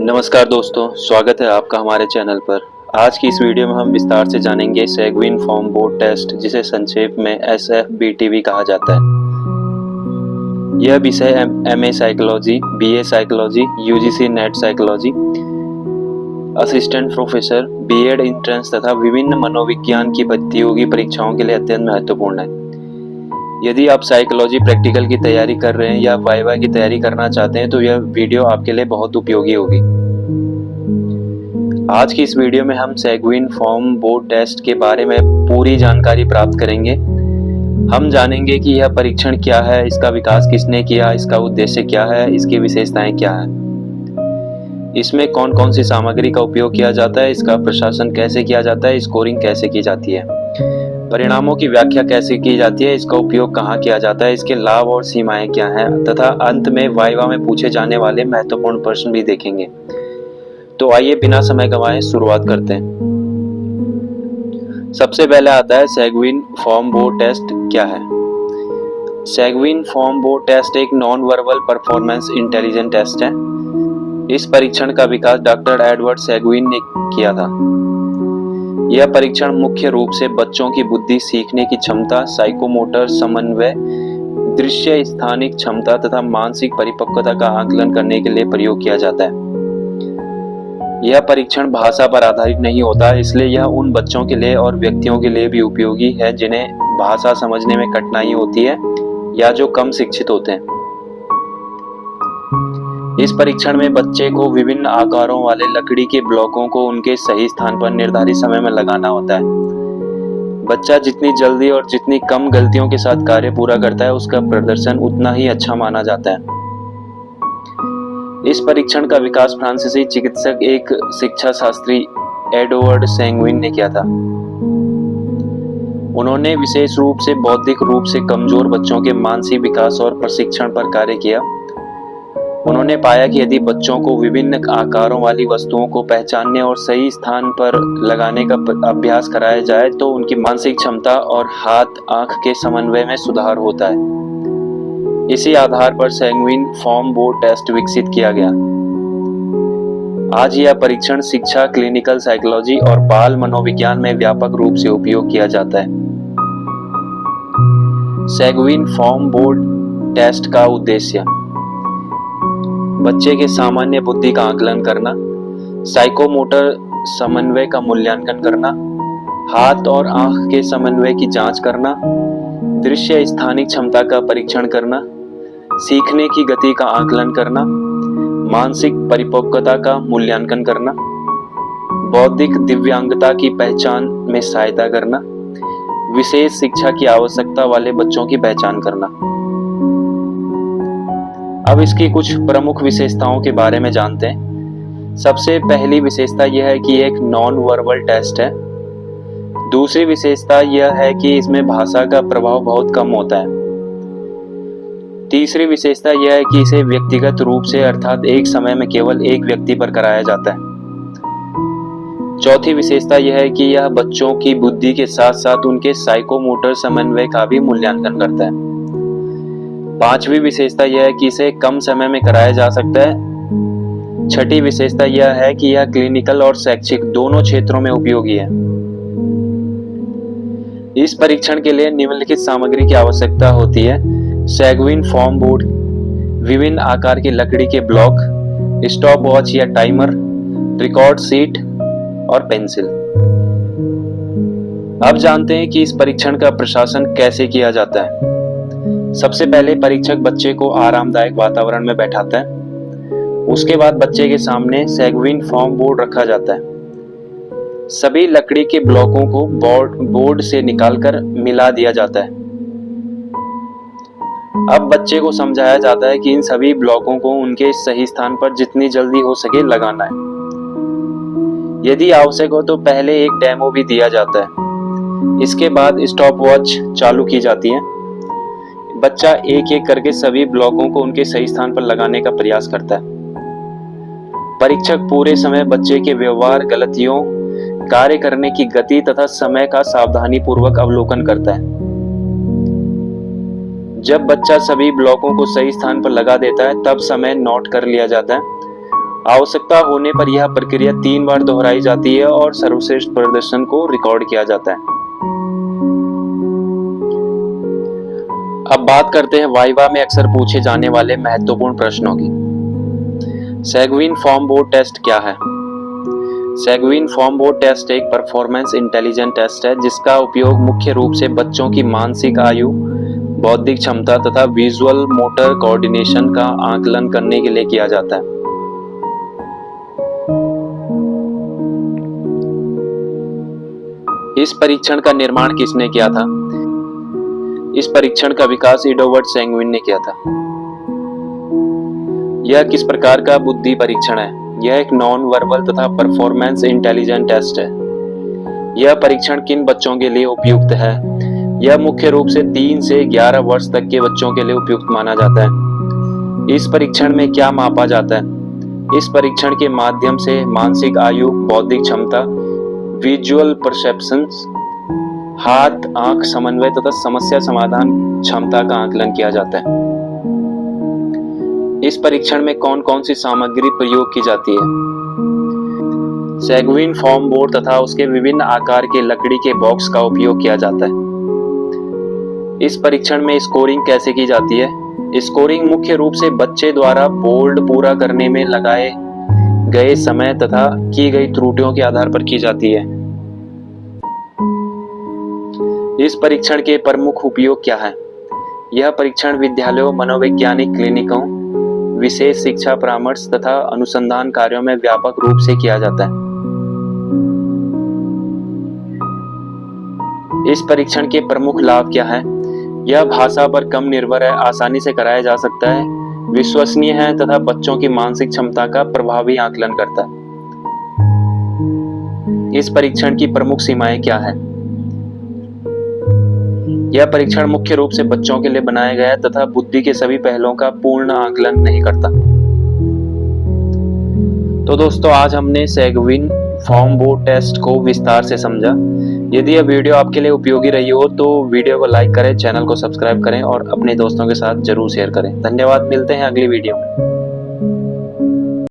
नमस्कार दोस्तों, स्वागत है आपका हमारे चैनल पर। आज की इस वीडियो में हम विस्तार से जानेंगे सैगविन फॉर्म बोर्ड टेस्ट, जिसे संक्षेप में SFBTV कहा जाता है। यह विषय MA psychology, BA psychology, UGC net psychology, assistant professor, B.Ed entrance तथा विभिन्न मनोविज्ञान की प्रतियोगी परीक्षाओं के लिए अत्यंत महत्वपूर्ण है। यदि आप साइकोलॉजी प्रैक्टिकल की तैयारी कर रहे हैं या वाइवा की तैयारी करना चाहते हैं तो यह वीडियो आपके लिए बहुत उपयोगी होगी। आज की इस वीडियो में हम सैगविन फॉर्म बोर्ड टेस्ट के बारे में पूरी जानकारी प्राप्त करेंगे। हम जानेंगे कि यह परीक्षण क्या है, इसका विकास किसने किया, इसका उद्देश्य क्या है, इसकी विशेषताएं क्या है, इसमें कौन कौन सी सामग्री का उपयोग किया जाता है, इसका प्रशासन कैसे किया जाता है, स्कोरिंग कैसे की जाती है, परिणामों की व्याख्या कैसे की जाती है, इसका उपयोग कहाँ किया जाता है, इसके लाभ और सीमाएं क्या हैं, तथा अंत में वाइवा में पूछे जाने वाले महत्वपूर्ण प्रश्न भी देखेंगे। तो आइए बिना समय गंवाए शुरुआत करते हैं। सबसे पहले आता है सैगविन फॉर्म बोर्ड टेस्ट क्या है। सैगविन फॉर्म बोर्ड टेस्ट एक non verbal performance intelligence test है। इस परीक्षण का विकास डॉक्टर एडवर्ड सैगविन ने किया था। यह परीक्षण मुख्य रूप से बच्चों की बुद्धि, सीखने की क्षमता, साइकोमोटर समन्वय, दृश्य स्थानिक क्षमता तथा मानसिक परिपक्वता का आकलन करने के लिए प्रयोग किया जाता है। यह परीक्षण भाषा पर आधारित नहीं होता, इसलिए यह उन बच्चों के लिए और व्यक्तियों के लिए भी उपयोगी है जिन्हें भाषा समझने में कठिनाई होती है या जो कम शिक्षित होते हैं। इस परीक्षण में बच्चे को विभिन्न आकारों वाले लकड़ी के ब्लॉकों को उनके सही स्थान पर निर्धारित समय में लगाना होता है। बच्चा जितनी जल्दी और जितनी कम गलतियों के साथ कार्य पूरा करता है, उसका प्रदर्शन उतना ही अच्छा माना जाता है। इस परीक्षण का विकास फ्रांसीसी चिकित्सक एक शिक्षा शास्त्री एडवर्ड सैगविन ने किया था। उन्होंने विशेष रूप से बौद्धिक रूप से कमजोर बच्चों के मानसिक विकास और प्रशिक्षण पर कार्य किया। उन्होंने पाया कि यदि बच्चों को विभिन्न आकारों वाली वस्तुओं को पहचानने और सही स्थान पर लगाने का अभ्यास कराया जाए तो उनकी मानसिक क्षमता और हाथ-आंख के समन्वय में सुधार होता है। इसी आधार पर सैगविन फॉर्म बोर्ड टेस्ट विकसित किया गया। आज यह परीक्षण शिक्षा, क्लिनिकल साइकोलॉजी और बाल मनोविज्ञान में व्यापक रूप से उपयोग किया जाता है। सैगविन फॉर्म बोर्ड टेस्ट का उद्देश्य बच्चे के सामान्य बुद्धि का आकलन करना, साइकोमोटर समन्वय का मूल्यांकन करना, हाथ और आंख के समन्वय की जांच करना, दृश्य स्थानिक क्षमता का परीक्षण करना, सीखने की गति का आकलन करना, मानसिक परिपक्वता का मूल्यांकन करना, बौद्धिक दिव्यांगता की पहचान में सहायता करना, विशेष शिक्षा की आवश्यकता वाले बच्चों की पहचान करना। अब इसकी कुछ प्रमुख विशेषताओं के बारे में जानते हैं। सबसे पहली विशेषता यह है कि एक नॉन वर्बल टेस्ट है। दूसरी विशेषता यह है कि इसमें भाषा का प्रभाव बहुत कम होता है। तीसरी विशेषता यह है कि इसे व्यक्तिगत रूप से अर्थात एक समय में केवल एक व्यक्ति पर कराया जाता है। चौथी विशेषता यह है कि यह बच्चों की बुद्धि के साथ साथ उनके साइकोमोटर समन्वय का भी मूल्यांकन करता है। पांचवी विशेषता यह है कि इसे कम समय में कराया जा सकता है। छठी विशेषता यह है कि यह क्लिनिकल और शैक्षिक दोनों क्षेत्रों में उपयोगी है। इस परीक्षण के लिए निम्नलिखित सामग्री की आवश्यकता होती है। सैगविन फॉर्म बोर्ड, विभिन्न आकार की लकड़ी के ब्लॉक, स्टॉप वॉच या टाइमर, रिकॉर्ड शीट और पेंसिल। अब जानते हैं कि इस परीक्षण का प्रशासन कैसे किया जाता है। सबसे पहले परीक्षक बच्चे को आरामदायक वातावरण में बैठाता है। उसके बाद बच्चे के सामने सैगविन फॉर्म बोर्ड रखा जाता है। सभी लकड़ी के ब्लॉकों को बोर्ड से निकालकर मिला दिया जाता है। अब बच्चे को समझाया जाता है कि इन सभी ब्लॉकों को उनके सही स्थान पर जितनी जल्दी हो सके लगाना है। यदि आवश्यक हो तो पहले एक डेमो भी दिया जाता है। इसके बाद स्टॉप वॉच चालू की जाती है। बच्चा एक एक करके सभी ब्लॉकों को उनके सही स्थान पर लगाने का प्रयास करता है। परीक्षक पूरे समय बच्चे के व्यवहार, गलतियों, कार्य करने की गति तथा समय का सावधानी पूर्वक अवलोकन करता है। जब बच्चा सभी ब्लॉकों को सही स्थान पर लगा देता है तब समय नोट कर लिया जाता है। आवश्यकता होने पर यह प्रक्रिया 3 बार दोहराई जाती है और सर्वश्रेष्ठ प्रदर्शन को रिकॉर्ड किया जाता है। अब बात करते हैं वाइवा में अक्सर पूछे जाने वाले महत्वपूर्ण प्रश्नों की। सैगविन फॉर्म बोर्ड टेस्ट क्या है? सैगविन फॉर्म बोर्ड टेस्ट एक परफॉर्मेंस इंटेलिजेंस टेस्ट है जिसका उपयोग मुख्य रूप से बच्चों की मानसिक आयु, बौद्धिक क्षमता तथा विजुअल मोटर कोऑर्डिनेशन का आकलन करने के लिए किया जाता है। इस परीक्षण का निर्माण किसने किया था? इस परीक्षण का विकास एडवर्ड सैगविन ने किया था। यह किस प्रकार का बुद्धि परीक्षण है? यह एक नॉन वर्बल तथा परफॉर्मेंस इंटेलिजेंस टेस्ट है। यह परीक्षण किन बच्चों के लिए उपयुक्त है? यह मुख्य रूप से 3 से 11 वर्ष तक के बच्चों के लिए उपयुक्त माना जाता है। इस परीक्षण में क्या मापा जाता है? इस परीक्षण के माध्यम से मानसिक आयु, बौद्धिक क्षमता, विजुअल परसेप्शंस, हाथ आंख समन्वय तथा समस्या समाधान क्षमता का आकलन किया जाता है। इस परीक्षण में कौन कौन सी सामग्री प्रयोग की जाती है? सैगविन फॉर्म बोर्ड तथा उसके विभिन्न आकार के लकड़ी के बॉक्स का उपयोग किया जाता है। इस परीक्षण में स्कोरिंग कैसे की जाती है? स्कोरिंग मुख्य रूप से बच्चे द्वारा बोर्ड पूरा करने में लगाए गए समय तथा की गई त्रुटियों के आधार पर की जाती है। इस परीक्षण के प्रमुख उपयोग क्या है? यह परीक्षण विद्यालयों, मनोवैज्ञानिक क्लिनिकों, विशेष शिक्षा परामर्श तथा अनुसंधान कार्यों में व्यापक रूप से किया जाता है। इस परीक्षण के प्रमुख लाभ क्या है? यह भाषा पर कम निर्भर है, आसानी से कराया जा सकता है, विश्वसनीय है तथा बच्चों की मानसिक क्षमता का प्रभावी आकलन करता है। इस परीक्षण की प्रमुख सीमाएं क्या है? यह परीक्षण मुख्य रूप से बच्चों के लिए बनाया गया है तथा बुद्धि के सभी पहलुओं का पूर्ण आकलन नहीं करता। तो दोस्तों, आज हमने सैगविन फॉर्म बोर्ड टेस्ट को विस्तार से समझा। यदि यह वीडियो आपके लिए उपयोगी रही हो तो वीडियो को लाइक करें, चैनल को सब्सक्राइब करें और अपने दोस्तों के साथ जरूर शेयर करें। धन्यवाद, मिलते हैं अगली वीडियो में।